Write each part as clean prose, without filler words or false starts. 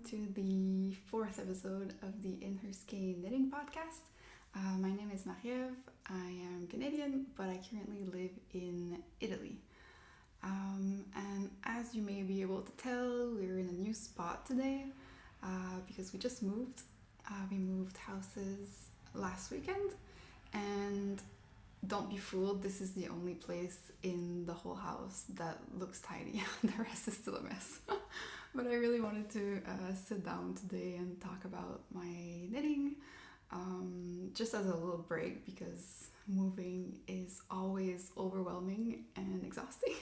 to the fourth episode of the In Her Skein Knitting Podcast. My name is Genièvre. I am Canadian, but I currently live in Italy. And as you may be able to tell, we're in a new spot today because we just moved. We moved houses last weekend, and don't be fooled, this is the only place in the whole house that looks tidy. The rest is still a mess. But I really wanted to sit down today and talk about my knitting, just as a little break, because moving is always overwhelming and exhausting.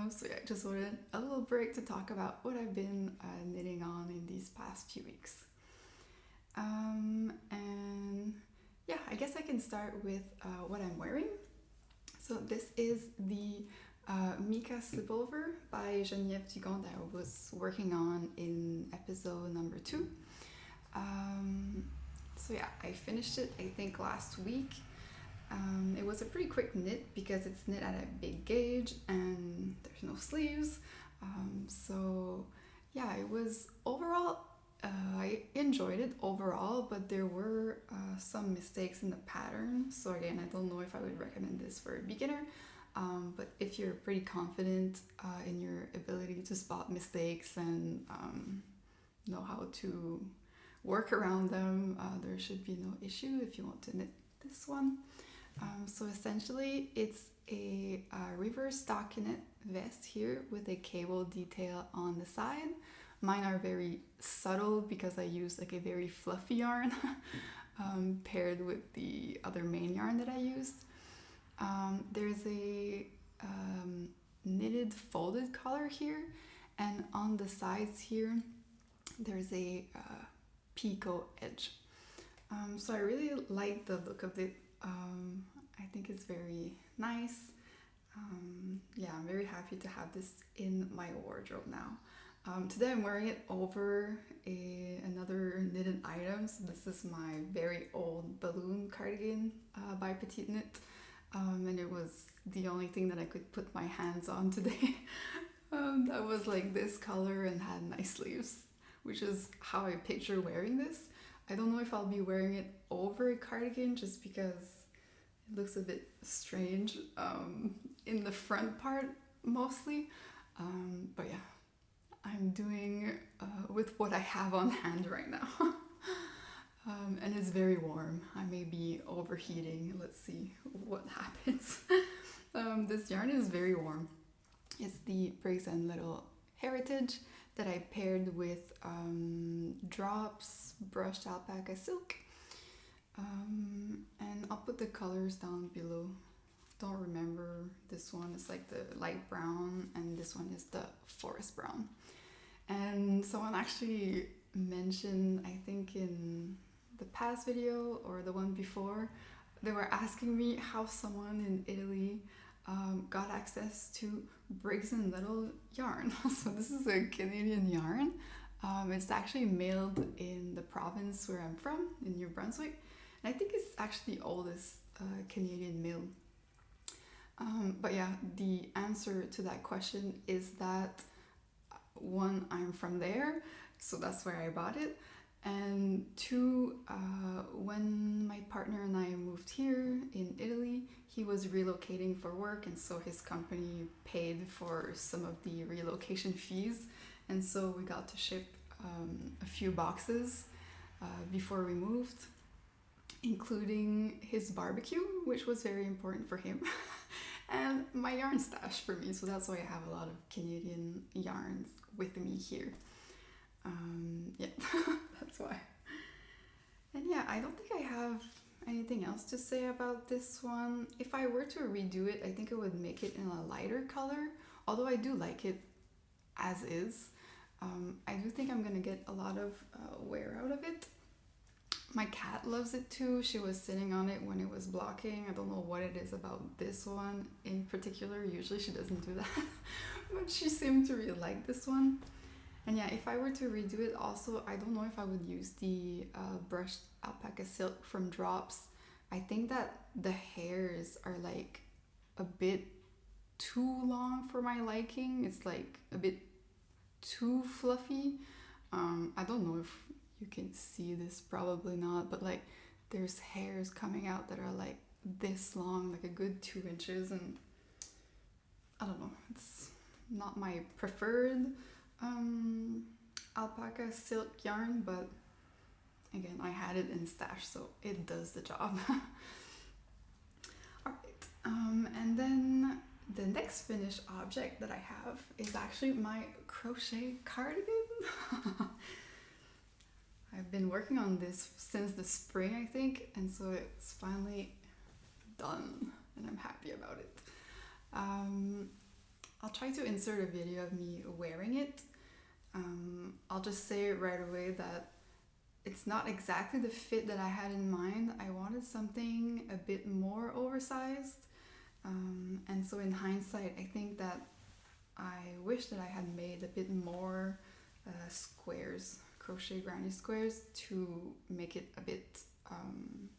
So yeah, just wanted a little break to talk about what I've been knitting on in these past few weeks. And yeah, I guess I can start with what I'm wearing. So this is the Mika Slipover by Genièvre Dugon that I was working on in episode number 2. So yeah, I finished it I think last week. It was a pretty quick knit because it's knit at a big gauge and there's no sleeves. So yeah, it was overall, I enjoyed it overall, but there were some mistakes in the pattern. So again, I don't know if I would recommend this for a beginner, but if you're pretty confident in your ability to spot mistakes and know how to work around them, there should be no issue if you want to knit this one. So essentially it's a reverse stockinette vest here with a cable detail on the side. Mine are very subtle because I use like a very fluffy yarn paired with the other main yarn that I used. There's a knitted folded collar here, and on the sides here there's a picot edge. So I really like the look of it. I think it's very nice. Yeah, I'm very happy to have this in my wardrobe now. Today I'm wearing it over another knitted item. So this is my very old balloon cardigan by Petite Knit. And it was the only thing that I could put my hands on today. That was like this color and had nice sleeves, which is how I picture wearing this. I don't know if I'll be wearing it over a cardigan just because it looks a bit strange in the front part mostly. But yeah, I'm doing with what I have on hand right now. And it's very warm. I may be overheating. Let's see what happens. This yarn is very warm. It's the Briggs and Little Hertiage that I paired with drops brushed alpaca silk. And I'll put the colors down below. Don't remember this one. It's like the light brown, and this one is the forest brown. And someone actually mentioned, I think in the past video or the one before, they were asking me how someone in Italy got access to Briggs and Little yarn. So this is a Canadian yarn. It's actually mailed in the province where I'm from, in New Brunswick. And I think it's actually the oldest Canadian mill. But yeah, the answer to that question is that one, I'm from there, so that's where I bought it. And two, when my partner and I moved here in Italy, he was relocating for work, and so his company paid for some of the relocation fees. And so we got to ship a few boxes before we moved, including his barbecue, which was very important for him, and my yarn stash for me. So that's why I have a lot of Canadian yarns with me here. Yeah, that's why. And yeah, I don't think I have anything else to say about this one. If I were to redo it, I think I would make it in a lighter color, although I do like it as is. I do think I'm gonna get a lot of wear out of it. My cat loves it too. She was sitting on it when it was blocking. I don't know what it is about this one in particular. Usually she doesn't do that, but she seemed to really like this one. And yeah, if I were to redo it also, I don't know if I would use the brushed alpaca silk from Drops. I think that the hairs are like a bit too long for my liking. It's like a bit too fluffy. don't know if you can see this, probably not, but like there's hairs coming out that are like this long, like a good 2 inches, and I don't know, it's not my preferred alpaca silk yarn, but again, I had it in stash, so it does the job. Alright, and then the next finished object that I have is actually my crochet cardigan. I've been working on this since the spring, I think, and so it's finally done, and I'm happy about it. I'll try to insert a video of me wearing it. I'll just say right away that it's not exactly the fit that I had in mind. I wanted something a bit more oversized. And so in hindsight, I think that I wish that I had made a bit more squares, crochet granny squares, to make it a bit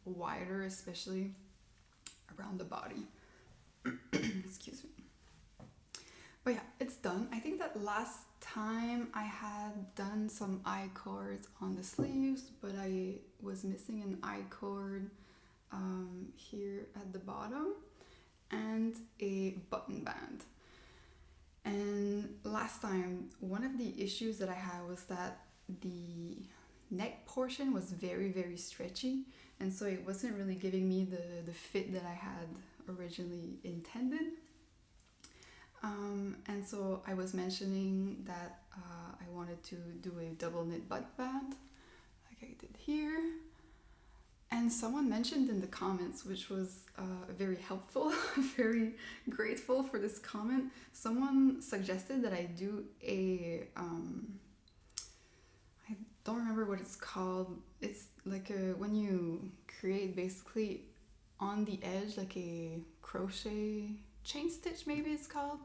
wider, especially around the body. Excuse me. But yeah, it's done. I think that last time I had done some I-cords on the sleeves, but I was missing an I-cord here at the bottom and a button band. And last time, one of the issues that I had was that the neck portion was very, very stretchy, and so it wasn't really giving me the fit that I had originally intended. And so I was mentioning that I wanted to do a double knit button band, like I did here. And someone mentioned in the comments, which was very helpful, very grateful for this comment. Someone suggested that I do a, I don't remember what it's called. It's like when you create basically on the edge, like a crochet chain stitch, maybe it's called.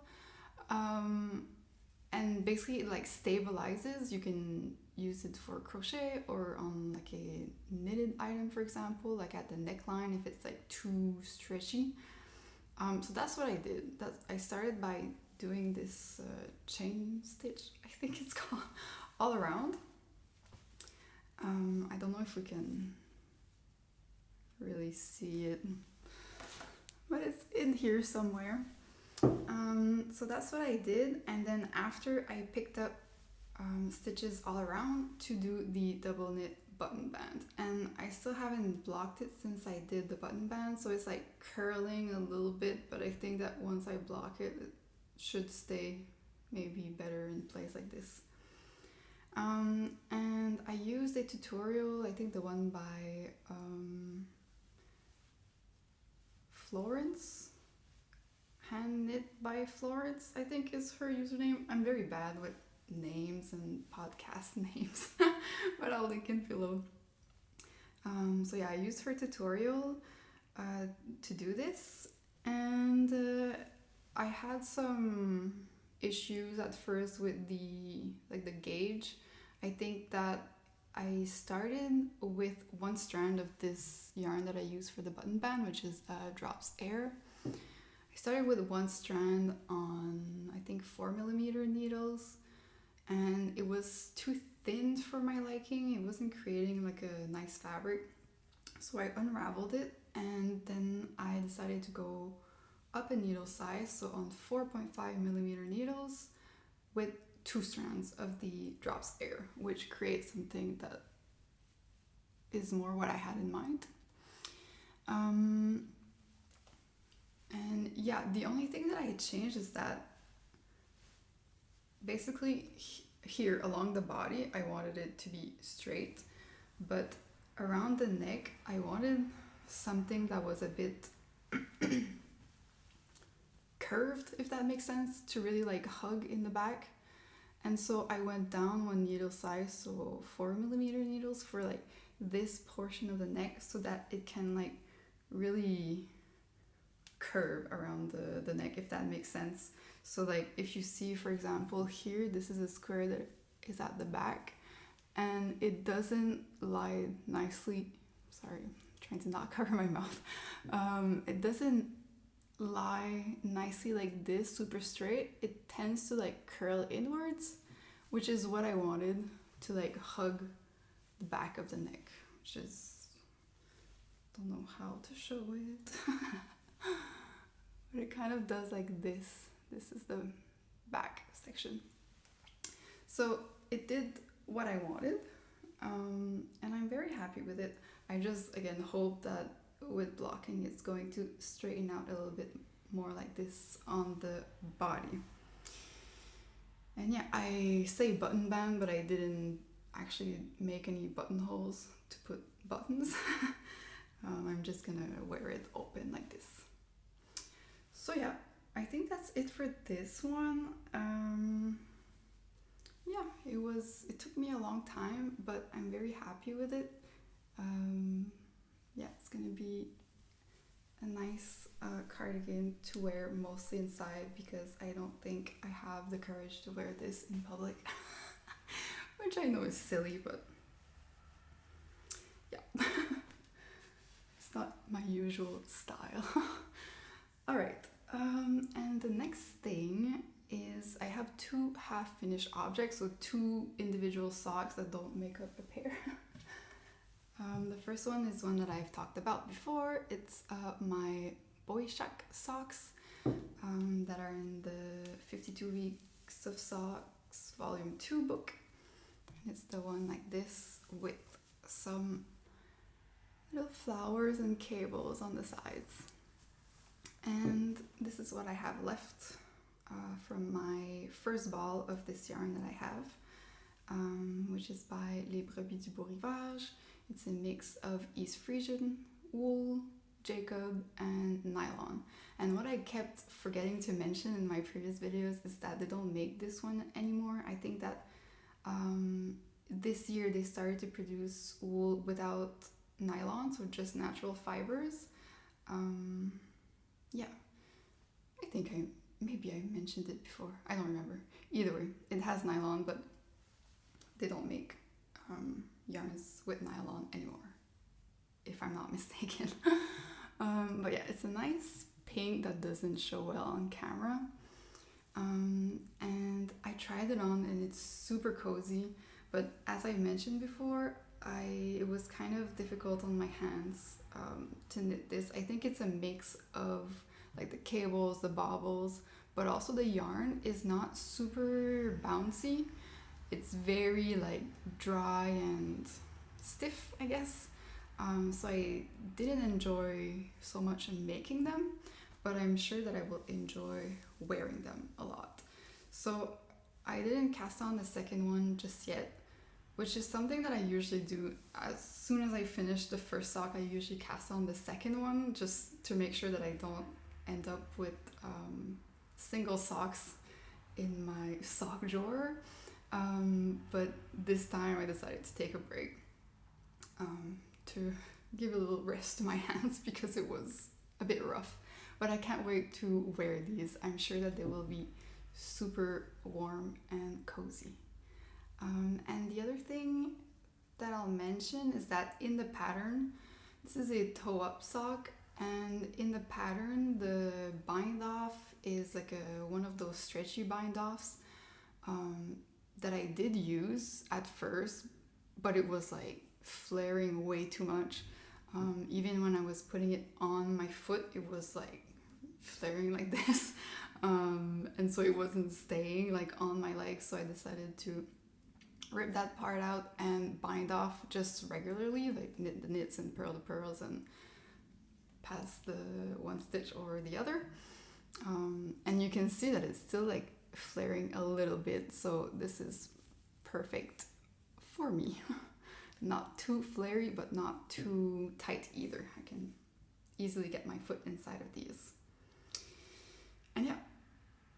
And basically it like stabilizes. You can use it for crochet or on like a knitted item, for example, like at the neckline if it's like too stretchy. So that's what I did. I started by doing this chain stitch, I think it's called, all around. I don't know if we can really see it, but it's in here somewhere. So that's what I did, and then after I picked up stitches all around to do the double knit button band, and I still haven't blocked it since I did the button band, so it's like curling a little bit, but I think that once I block it, it should stay maybe better in place like this. And I used a tutorial, I think the one by Florence, hand knit by Florence, I think is her username. I'm very bad with names and podcast names, but I'll link in below. So yeah, I used her tutorial to do this, and I had some issues at first with the gauge. I think that I started with one strand of this yarn that I use for the button band, which is Drops Air. I started with one strand on, I think, 4mm needles, and it was too thin for my liking. It wasn't creating like a nice fabric, so I unraveled it, and then I decided to go up a needle size, so on 4.5mm needles with 2 strands of the Drops Air, which creates something that is more what I had in mind. And yeah, the only thing that I had changed is that basically here along the body, I wanted it to be straight, but around the neck, I wanted something that was a bit curved, if that makes sense, to really like hug in the back. And so I went down one needle size, so 4mm needles for like this portion of the neck, so that it can like really curve around the neck, if that makes sense. So like if you see, for example, here, this is a square that is at the back, and it doesn't lie nicely. Sorry, I'm trying to not cover my mouth. It doesn't lie nicely like this, super straight. It tends to like curl inwards, which is what I wanted to like hug the back of the neck, which is, don't know how to show it. But it kind of does like this. This is the back section. So it did what I wanted, and I'm very happy with it. I just, again, hope that with blocking it's going to straighten out a little bit more like this on the body. And yeah, I say button band, but I didn't actually make any buttonholes to put buttons. I'm just gonna wear it open like this. So yeah, I think that's it for this one. Yeah, it took me a long time, but I'm very happy with it. Yeah, it's gonna be a nice cardigan to wear mostly inside, because I don't think I have the courage to wear this in public. Which I know is silly, but yeah. It's not my usual style. Alright, and the next thing is I have 2 half-finished objects, so 2 individual socks that don't make up a pair. The first one is one that I've talked about before. It's my Boixac Socks that are in the 52 Weeks of Socks Volume 2 book. And it's the one like this with some little flowers and cables on the sides. And this is what I have left from my first ball of this yarn that I have, which is by Les Brebis du Beaurivage. It's a mix of East Frisian, wool, Jacob, and nylon. And what I kept forgetting to mention in my previous videos is that they don't make this one anymore. I think that this year they started to produce wool without nylon, so just natural fibers. Yeah, I think maybe I mentioned it before. I don't remember. Either way, it has nylon, but they don't make yarns with nylon anymore, if I'm not mistaken. But yeah, it's a nice pink that doesn't show well on camera. And I tried it on and it's super cozy, but as I mentioned before, it was kind of difficult on my hands to knit this. I think it's a mix of like the cables, the bobbles, but also the yarn is not super bouncy. It's very like dry and stiff, I guess. So I didn't enjoy so much making them, but I'm sure that I will enjoy wearing them a lot. So I didn't cast on the second one just yet, which is something that I usually do. As soon as I finish the first sock, I usually cast on the second one just to make sure that I don't end up with single socks in my sock drawer. But this time I decided to take a break to give a little rest to my hands because it was a bit rough. But I can't wait to wear these. I'm sure that they will be super warm and cozy. And the other thing that I'll mention is that in the pattern, this is a toe-up sock, and in the pattern, the bind-off is like one of those stretchy bind-offs that I did use at first, but it was like flaring way too much. Even when I was putting it on my foot, it was like flaring like this. And so it wasn't staying like on my legs, so I decided to rip that part out and bind off just regularly, like knit the knits and purl the purls and pass the one stitch over the other. And you can see that it's still like flaring a little bit, so this is perfect for me. Not too flary, but not too tight either. I can easily get my foot inside of these. And yeah,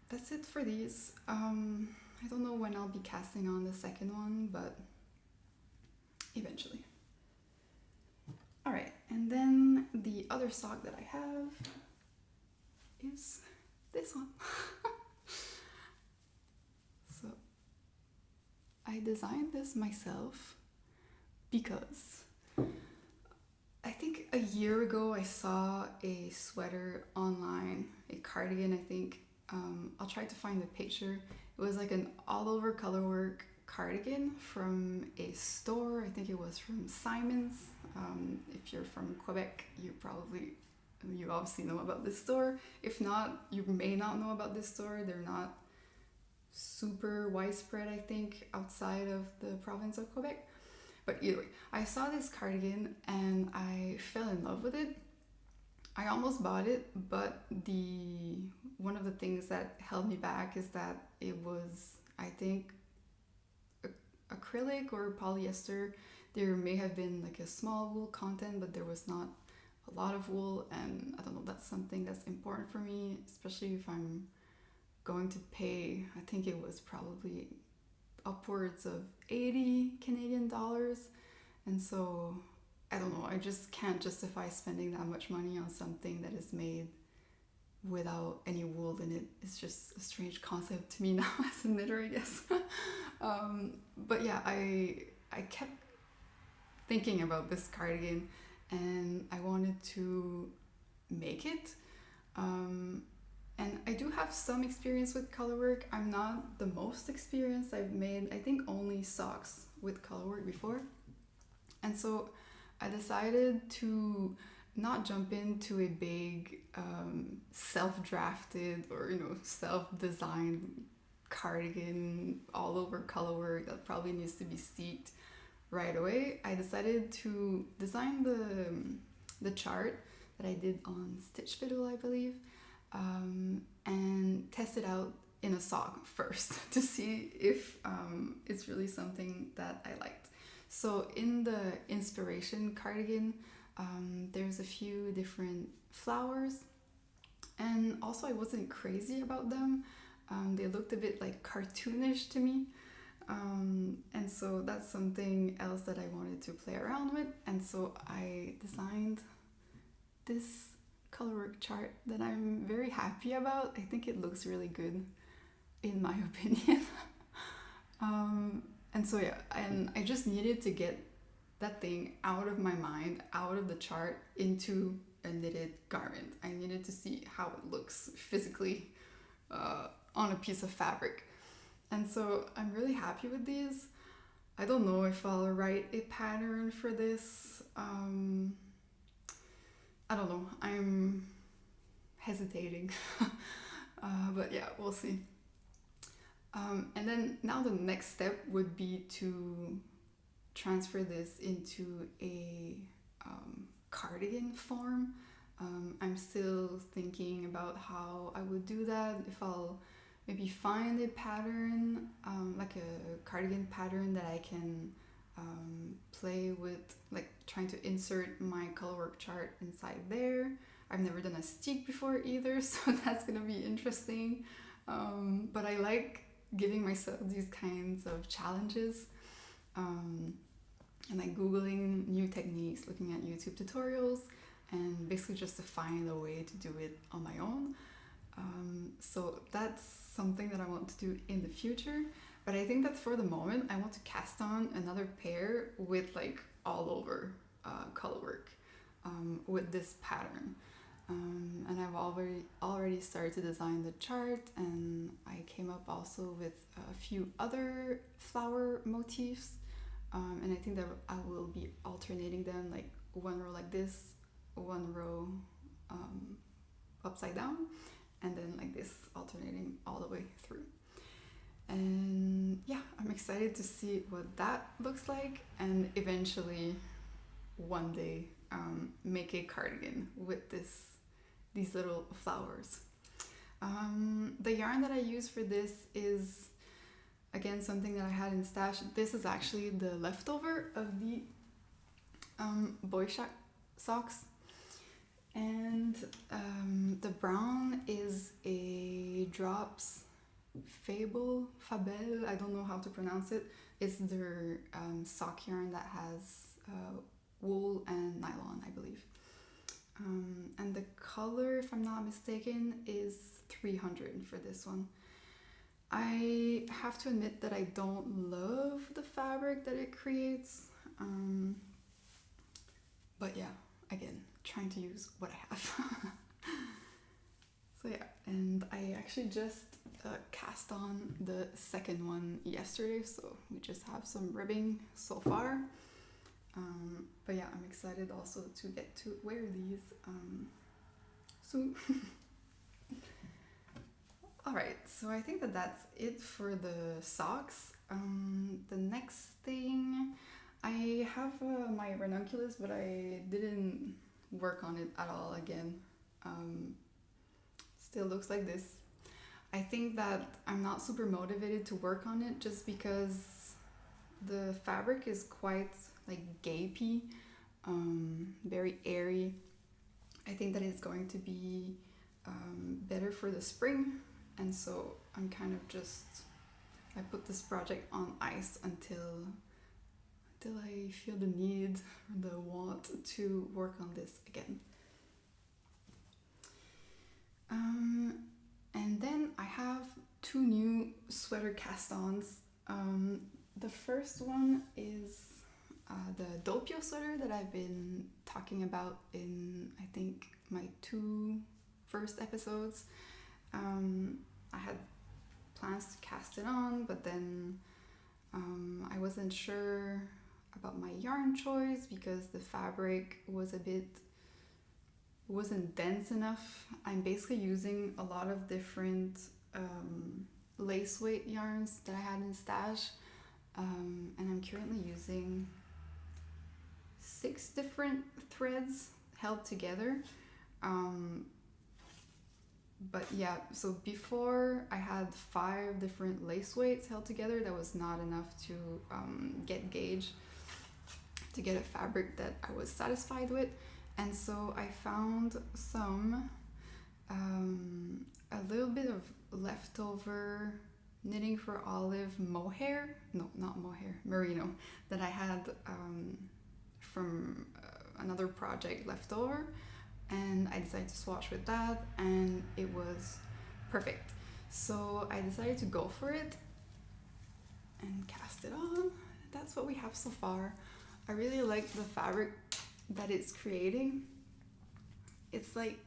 that's it for these. I don't know when I'll be casting on the second one, but eventually. Alright, and then the other sock that I have is this one. So I designed this myself because I think a year ago I saw a sweater online, a cardigan I think. I'll try to find the picture. It was like an all over Colorwork cardigan from a store. I think it was from Simon's. If you're from Quebec, you obviously know about this store. If not, you may not know about this store. They're not super widespread, I think, outside of the province of Quebec. But either way, I saw this cardigan and I fell in love with it. I almost bought it, but one of the things that held me back is that it was, I think, acrylic or polyester. There may have been like a small wool content, but there was not a lot of wool, and I don't know, that's something that's important for me, especially if I'm going to pay, I think it was probably upwards of 80 Canadian dollars, and so I don't know, I just can't justify spending that much money on something that is made without any wool in it. It's just a strange concept to me now as a knitter, I guess. But yeah, I kept thinking about this cardigan and I wanted to make it. And I do have some experience with colorwork. I'm not the most experienced. I've made, I think, only socks with colorwork before. And so I decided to not jump into a big self-drafted or, self-designed cardigan all over colorwork that probably needs to be steeped right away. I decided to design the chart that I did on Stitch Fiddle, I believe, and test it out in a sock first to see if it's really something that I liked. So in the inspiration cardigan, there's a few different flowers, and also I wasn't crazy about them. They looked a bit like cartoonish to me, and so that's something else that I wanted to play around with, and so I designed this colorwork chart that I'm very happy about. I think it looks really good in my opinion. And so yeah, and I just needed to get that thing out of my mind, out of the chart, into a knitted garment. I needed to see how it looks physically on a piece of fabric. And so I'm really happy with these. I don't know if I'll write a pattern for this. I don't know. I'm hesitating. But yeah, we'll see. And then now the next step would be to transfer this into a cardigan form. I'm still thinking about how I would do that, if I'll maybe find a pattern, like a cardigan pattern that I can play with, like trying to insert my colorwork chart inside there. I've never done a steek before either, so that's gonna be interesting. But I like giving myself these kinds of challenges, and like Googling new techniques, looking at YouTube tutorials, and basically just to find a way to do it on my own. So that's something that I want to do in the future, but I think that for the moment I want to cast on another pair with like all over colorwork with this pattern. And I've already started to design the chart, and I came up also with a few other flower motifs, and I think that I will be alternating them, like one row like this, one row upside down, and then like this, alternating all the way through. And yeah, I'm excited to see what that looks like, and eventually one day make a cardigan with these little flowers. The yarn that I use for this is, again, something that I had in stash. This is actually the leftover of the Boixac Socks, and the brown is a Drops Fabel, I don't know how to pronounce it. It's their sock yarn that has wool and nylon, I believe. And the color, if I'm not mistaken, is 300 for this one. I have to admit that I don't love the fabric that it creates, but yeah, again, trying to use what I have. So yeah, and I actually just cast on the second one yesterday, so we just have some ribbing so far. But yeah, I'm excited also to get to wear these soon. Alright, so I think that that's it for the socks. The next thing, I have my ranunculus, but I didn't work on it at all again. Still looks like this. I think that I'm not super motivated to work on it just because the fabric is quite like gapey, very airy. I think that it's going to be better for the spring, and so I'm kind of I put this project on ice until I feel the need or the want to work on this again. And then I have 2 new sweater cast-ons. The first one is the Doppio Sweater that I've been talking about in, I think, my 2 first episodes. I had plans to cast it on, but then I wasn't sure about my yarn choice because the fabric wasn't dense enough. I'm basically using a lot of different lace weight yarns that I had in stash, and I'm currently using 6 different threads held together. But yeah, so before I had 5 different lace weights held together. That was not enough to get gauge, to get a fabric that I was satisfied with. And so I found some, a little bit of leftover Knitting for Olive mohair, no, not mohair, merino, that I had from another project left over, and I decided to swatch with that, and it was perfect. So I decided to go for it and cast it on. That's what we have so far. I really like the fabric that it's creating. It's like,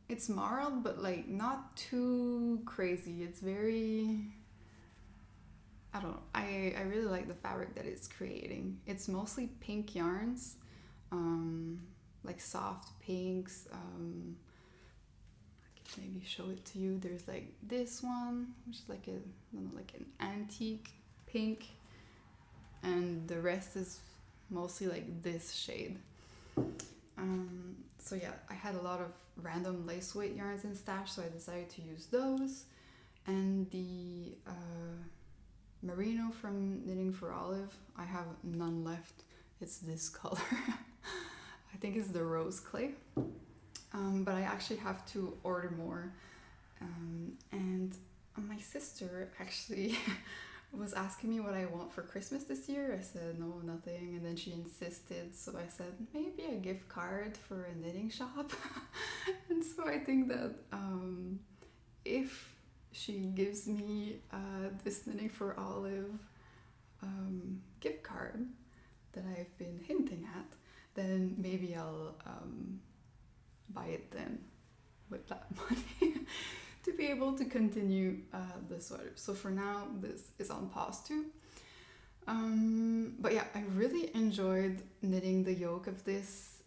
it's marled, but like not too crazy. It's very, I don't know, I really like the fabric that it's creating. It's mostly pink yarns, like soft pinks. I can maybe show it to you. There's like this one, which is like like an antique pink, and the rest is mostly like this shade. So yeah, I had a lot of random lace weight yarns in stash, so I decided to use those. And the merino from Knitting for Olive, I have none left. It's this color. I think it's the rose clay. But I actually have to order more. And my sister actually was asking me what I want for Christmas this year. I said no, nothing, and then she insisted, so I said maybe a gift card for a knitting shop. And so I think that if she gives me this Knitting for Olive gift card that I've been hinting at, then maybe I'll buy it then with that money to be able to continue the sweater. So for now, this is on pause too. But yeah, I really enjoyed knitting the yoke of this.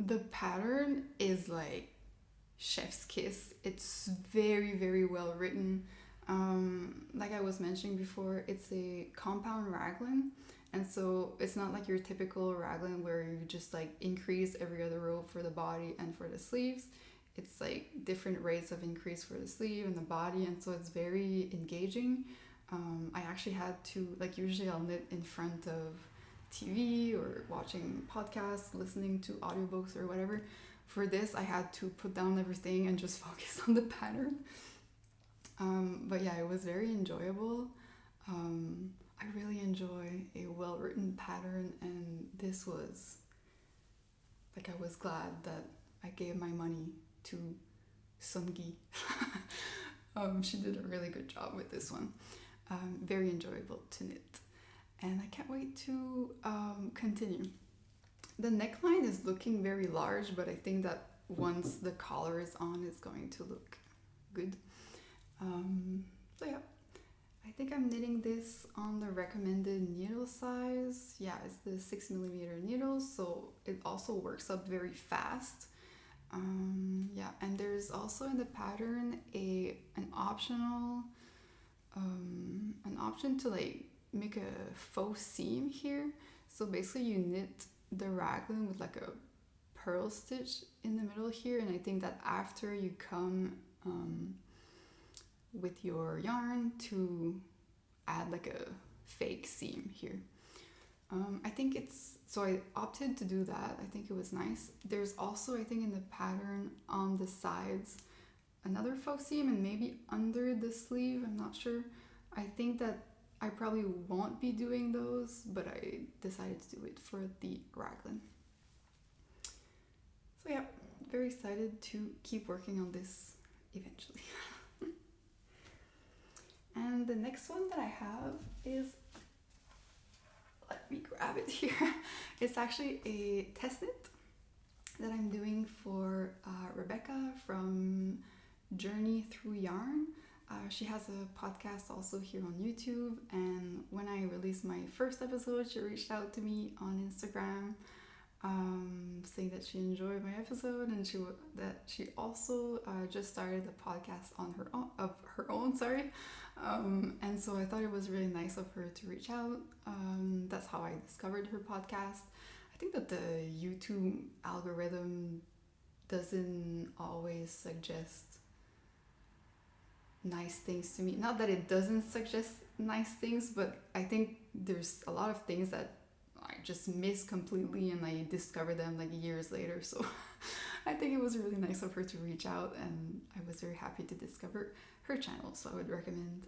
The pattern is like chef's kiss. It's very, very well written. Like I was mentioning before, it's a compound raglan. And so it's not like your typical raglan where you just like increase every other row for the body and for the sleeves. It's like different rates of increase for the sleeve and the body, and so it's very engaging. I actually had to, like usually I'll knit in front of TV or watching podcasts, listening to audiobooks or whatever. For this, I had to put down everything and just focus on the pattern. But yeah, it was very enjoyable. I really enjoy a well-written pattern, and this was, like, I was glad that I gave my money to Seunghee. She did a really good job with this one. Very enjoyable to knit, and I can't wait to continue. The neckline is looking very large, but I think that once the collar is on, it's going to look good. So yeah, I think I'm knitting this on the recommended needle size. Yeah, it's the 6mm needle, so it also works up very fast. Yeah, and there's also in the pattern an optional an option to like make a faux seam here. So basically you knit the raglan with like a purl stitch in the middle here, and I think that after you come with your yarn to add like a fake seam here. I think so I opted to do that. I think it was nice. There's also, I think in the pattern on the sides, another faux seam, and maybe under the sleeve, I'm not sure. I think that I probably won't be doing those, but I decided to do it for the raglan. So yeah, very excited to keep working on this eventually. And the next one that I have is, let me grab it here. It's actually a test knit that I'm doing for Rebecca from Journey Through Yarn. She has a podcast also here on YouTube, and when I released my first episode, she reached out to me on Instagram saying that she enjoyed my episode, and that she also just started a podcast on her own. And so I thought it was really nice of her to reach out. That's how I discovered her podcast. I think that the YouTube algorithm doesn't always suggest nice things to me. Not that it doesn't suggest nice things, but I think there's a lot of things that I just miss completely, and I discover them like years later. So I think it was really nice of her to reach out, and I was very happy to discover her channel. So I would recommend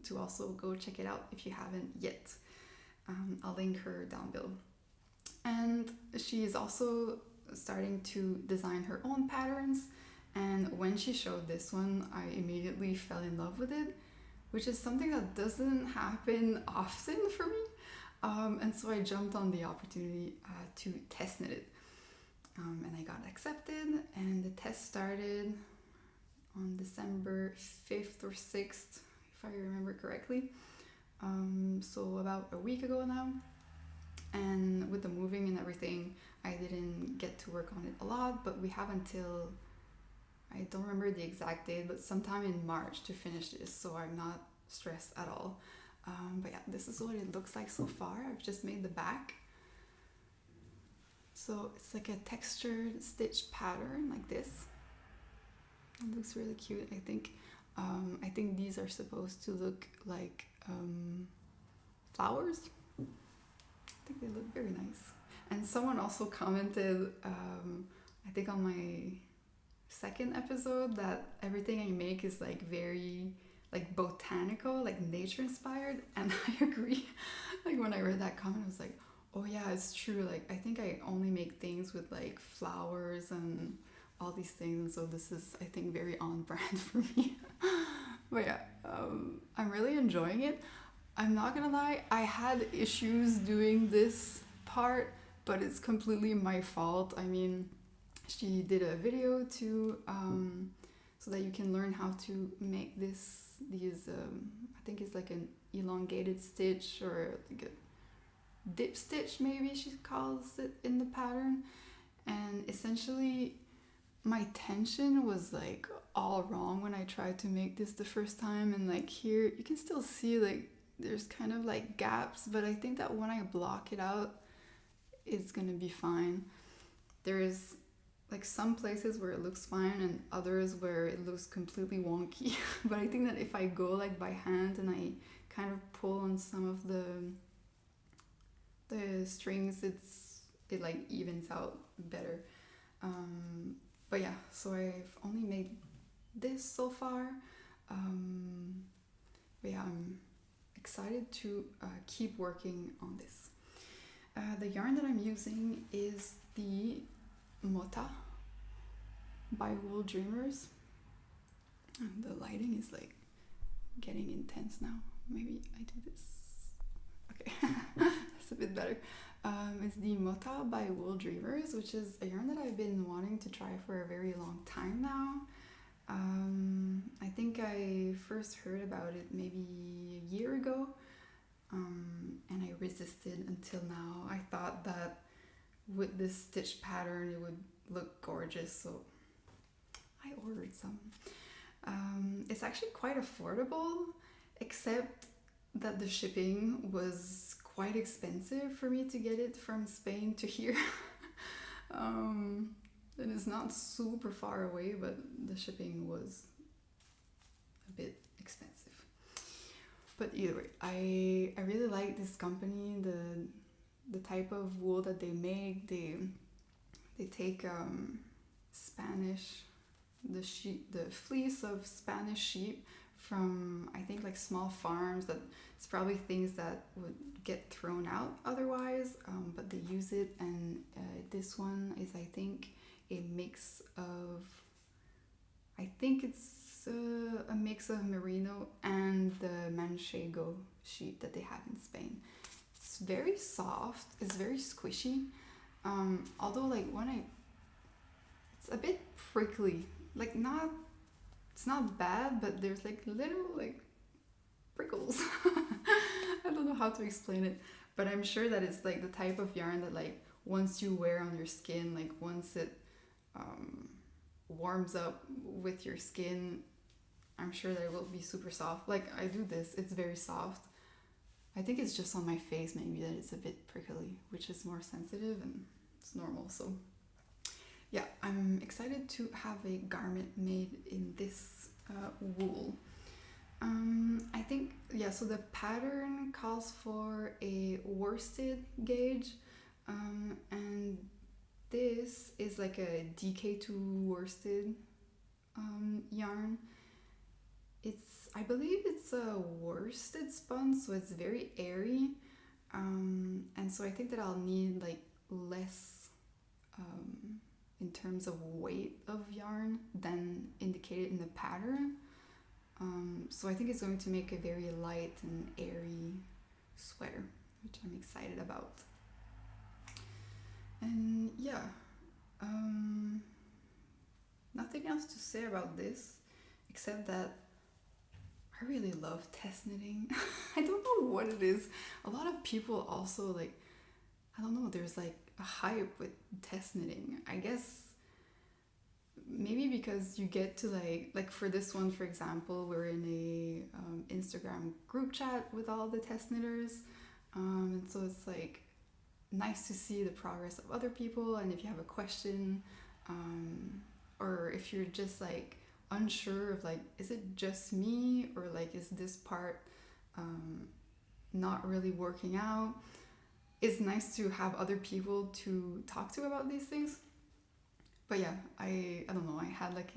to also go check it out if you haven't yet. I'll link her down below. And she is also starting to design her own patterns. And when she showed this one, I immediately fell in love with it, which is something that doesn't happen often for me. And so I jumped on the opportunity to test knit it. And I got accepted, and the test started on December 5th or 6th, if I remember correctly. So about a week ago now. And with the moving and everything, I didn't get to work on it a lot, but we have until, I don't remember the exact date, but sometime in March to finish this, so I'm not stressed at all. But yeah, this is what it looks like so far. I've just made the back. So it's like a textured stitch pattern like this. It looks really cute, I think. I think these are supposed to look like flowers. I think they look very nice. And someone also commented, I think on my second episode, that everything I make is like very like botanical, like nature inspired, and I agree. Like when I read that comment, I was like, oh yeah, it's true. Like I think I only make things with like flowers and all these things, so this is, I think, very on brand for me. But yeah, I'm really enjoying it. I'm not gonna lie, I had issues doing this part, but it's completely my fault. I mean, she did a video to so that you can learn how to make these I think it's like an elongated stitch, or like a dip stitch maybe she calls it in the pattern. And essentially my tension was like all wrong when I tried to make this the first time, and like here you can still see like there's kind of like gaps, but I think that when I block it out, it's gonna be fine. There's like some places where it looks fine and others where it looks completely wonky. But I think that if I go like by hand and I kind of pull on some of the strings, it like evens out better. But yeah, so I've only made this so far. But yeah, I'm excited to keep working on this. The yarn that I'm using is the Mota by Wool Dreamers. The lighting is like getting intense now. Maybe I do this. Okay, that's a bit better. It's the Mota by Wool Dreamers, which is a yarn that I've been wanting to try for a very long time now. I think I first heard about it maybe a year ago, and I resisted until now. I thought that with this stitch pattern it would look gorgeous, so I ordered some. It's actually quite affordable, except that the shipping was quite expensive for me to get it from Spain to here. And it's not super far away, but the shipping was a bit expensive. But either way, I really like this company, the type of wool that they make. They take Spanish, the fleece of Spanish sheep from, I think, like small farms. That it's probably things that would get thrown out otherwise, but they use it. And this one is, I think, a mix of, I think it's a mix of merino and the manchego sheep that they have in Spain. It's very soft, it's very squishy, although like it's a bit prickly, like it's not bad, but there's like little like prickles. I don't know how to explain it, but I'm sure that it's like the type of yarn that like once you wear on your skin, like once it warms up with your skin, I'm sure that it will be super soft. Like I do this, it's very soft. I think it's just on my face maybe that it's a bit prickly, which is more sensitive and it's normal. So yeah, I'm excited to have a garment made in this wool. I think, yeah, so the pattern calls for a worsted gauge, and this is like a DK2 worsted yarn. I believe it's a worsted spun, so it's very airy, and so I think that I'll need like less in terms of weight of yarn than indicated in the pattern. So I think it's going to make a very light and airy sweater, which I'm excited about. And yeah, nothing else to say about this except that I really love test knitting. I don't know what it is. A lot of people also like, I don't know, there's like a hype with test knitting. I guess maybe because you get to like for this one, for example, we're in a Instagram group chat with all the test knitters, and so it's like nice to see the progress of other people. And if you have a question, or if you're just like unsure of like, is it just me, or like is this part not really working out, it's nice to have other people to talk to about these things. But yeah, I don't know, I had like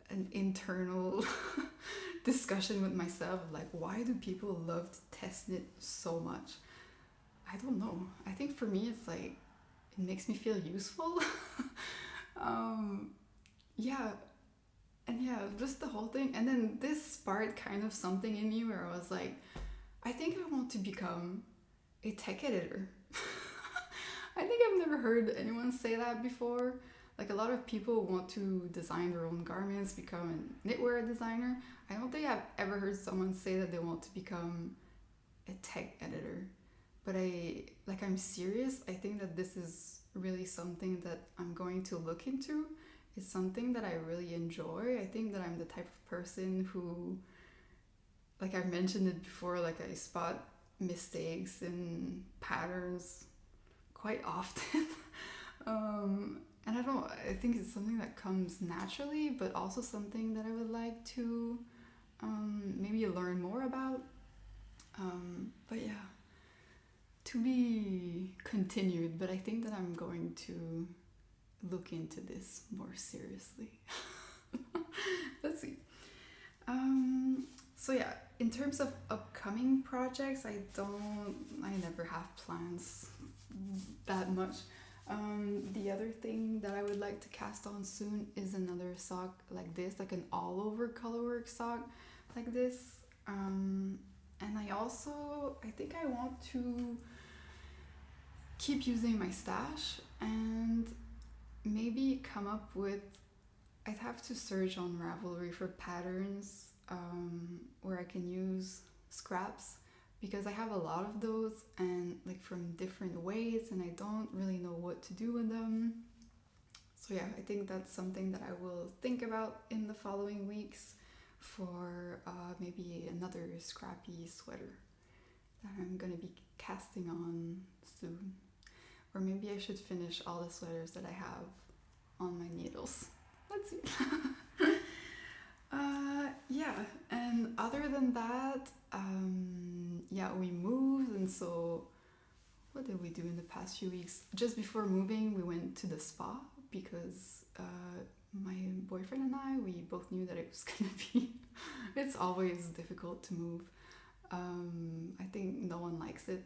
an internal discussion with myself, like why do people love to test knit so much? I don't know. I think for me it's like it makes me feel useful. Yeah, and yeah, just the whole thing. And then this sparked kind of something in me where I was like, I think I want to become a tech editor. I think I've never heard anyone say that before. Like a lot of people want to design their own garments, become a knitwear designer. I don't think I've ever heard someone say that they want to become a tech editor. But I'm serious. I think that this is really something that I'm going to look into. It's something that I really enjoy. I think that I'm the type of person who, like I've mentioned it before, like I spot mistakes in patterns quite often. And I think it's something that comes naturally, but also something that I would like to maybe learn more about. But yeah, to be continued, but I think that I'm going to look into this more seriously. Let's see. So yeah, in terms of upcoming projects, I never have plans that much. The other thing that I would like to cast on soon is another sock like this, like an all over colorwork sock like this. And I think I want to keep using my stash and maybe come up with I'd have to search on Ravelry for patterns where I can use scraps, because I have a lot of those and like from different ways, and I don't really know what to do with them. So yeah, I think that's something that I will think about in the following weeks for maybe another scrappy sweater that I'm gonna be casting on soon. Or maybe I should finish all the sweaters that I have on my needles. Let's see. Yeah, and other than that, yeah, we moved, and so what did we do in the past few weeks? Just before moving, we went to the spa because my boyfriend and I, we both knew that it was gonna be, it's always difficult to move. I think no one likes it.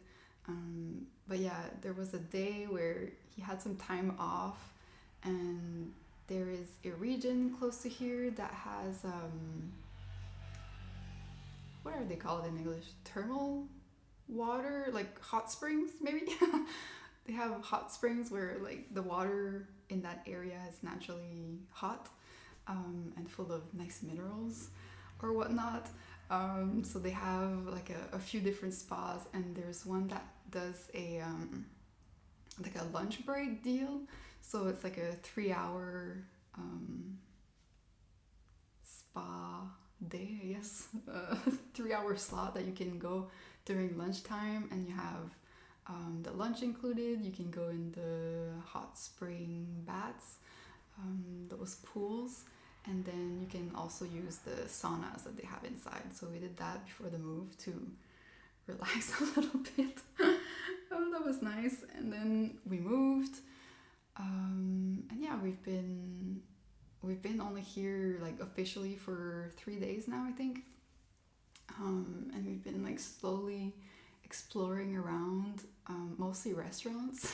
But yeah, there was a day where he had some time off, and there is a region close to here that has what are they called in English? Thermal water, like hot springs maybe. They have hot springs where like the water in that area is naturally hot and full of nice minerals or whatnot. So they have like a few different spas, and there's one that does a like a lunch break deal. So it's like a 3-hour spa day, I guess. 3-hour slot that you can go during lunchtime, and you have the lunch included. You can go in the hot spring baths, those pools, and then you can also use the saunas that they have inside. So we did that before the move to relax a little bit. Oh, that was nice. And then we moved, and yeah, we've been only here like officially for 3 days now, I think. And we've been like slowly exploring around, mostly restaurants,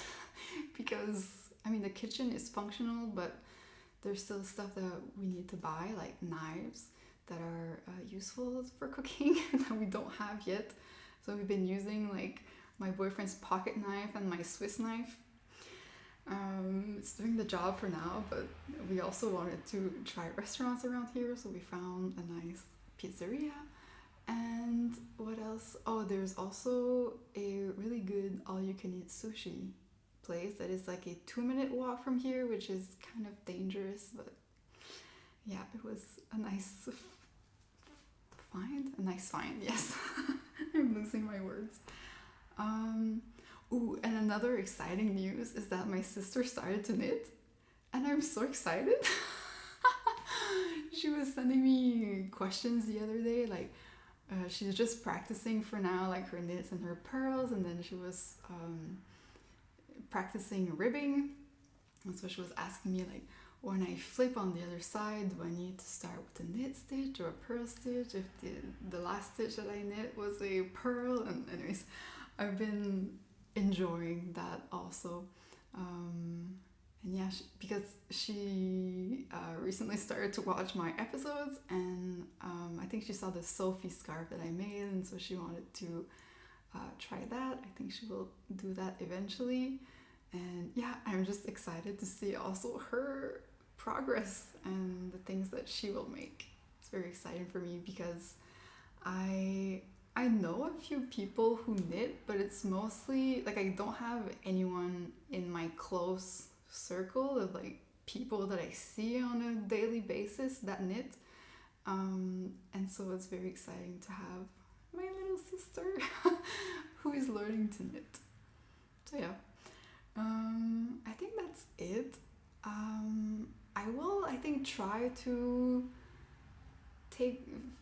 because I mean the kitchen is functional, but there's still stuff that we need to buy, like knives that are useful for cooking that we don't have yet. So we've been using like my boyfriend's pocket knife and my Swiss knife. It's doing the job for now, but we also wanted to try restaurants around here, so we found a nice pizzeria. And what else? Oh, there's also a really good all-you-can-eat sushi place that is like a 2-minute walk from here, which is kind of dangerous, but yeah, it was a nice find, yes. I'm losing my words. Ooh, and another exciting news is that my sister started to knit, and I'm so excited. She was sending me questions the other day, like she's just practicing for now, like her knits and her purls, and then she was practicing ribbing, and so she was asking me like, when I flip on the other side, do I need to start with a knit stitch or a purl stitch if the last stitch that I knit was a purl? And anyways, I've been enjoying that also. And yeah, because she recently started to watch my episodes, and I think she saw the Sophie scarf that I made, and so she wanted to try that. I think she will do that eventually. And yeah, I'm just excited to see also her progress and the things that she will make. It's very exciting for me because I know a few people who knit, but it's mostly like I don't have anyone in my close circle of like people that I see on a daily basis that knit. And so it's very exciting to have my little sister who is learning to knit. So yeah. I think that's it. I will, I think, try to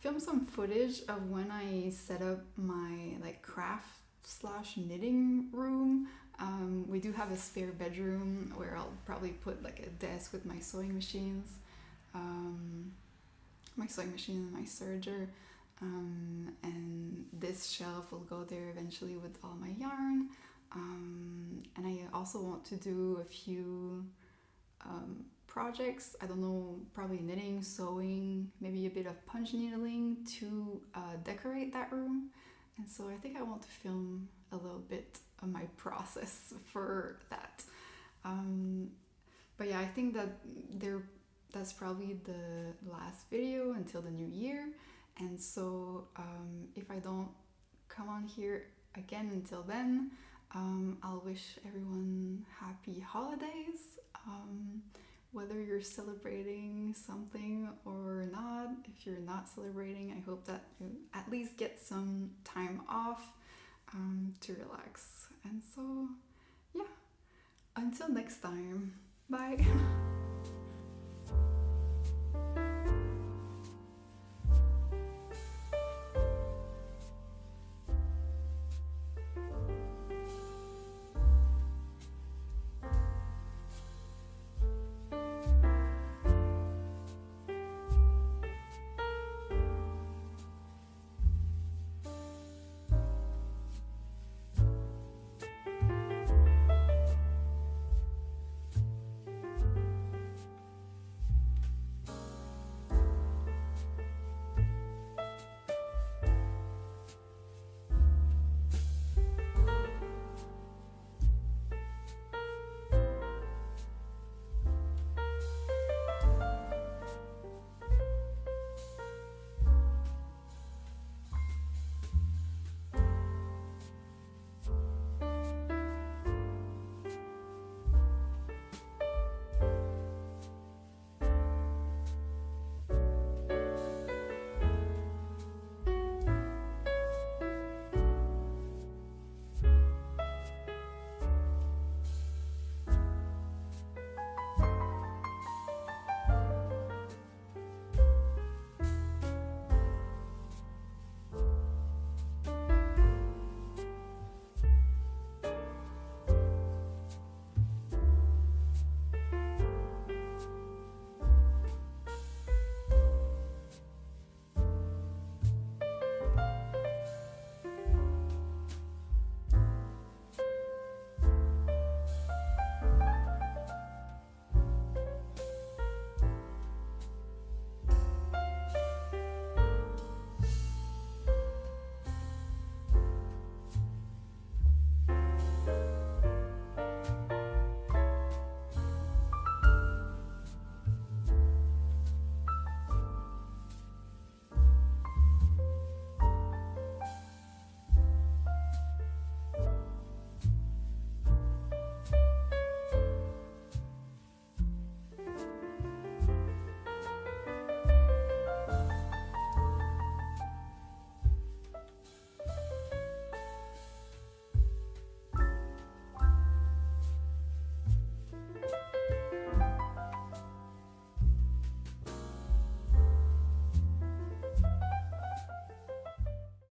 film some footage of when I set up my like craft/knitting room. We do have a spare bedroom where I'll probably put like a desk with my sewing machines, and my serger, and this shelf will go there eventually with all my yarn. And I also want to do a few projects, I don't know, probably knitting, sewing, maybe a bit of punch needling to decorate that room. And so I think I want to film a little bit of my process for that. But yeah, I think that there that's probably the last video until the new year. And so if I don't come on here again until then, I'll wish everyone happy holidays. Whether you're celebrating something or not, if you're not celebrating, I hope that you at least get some time off to relax. And so, yeah, until next time, bye.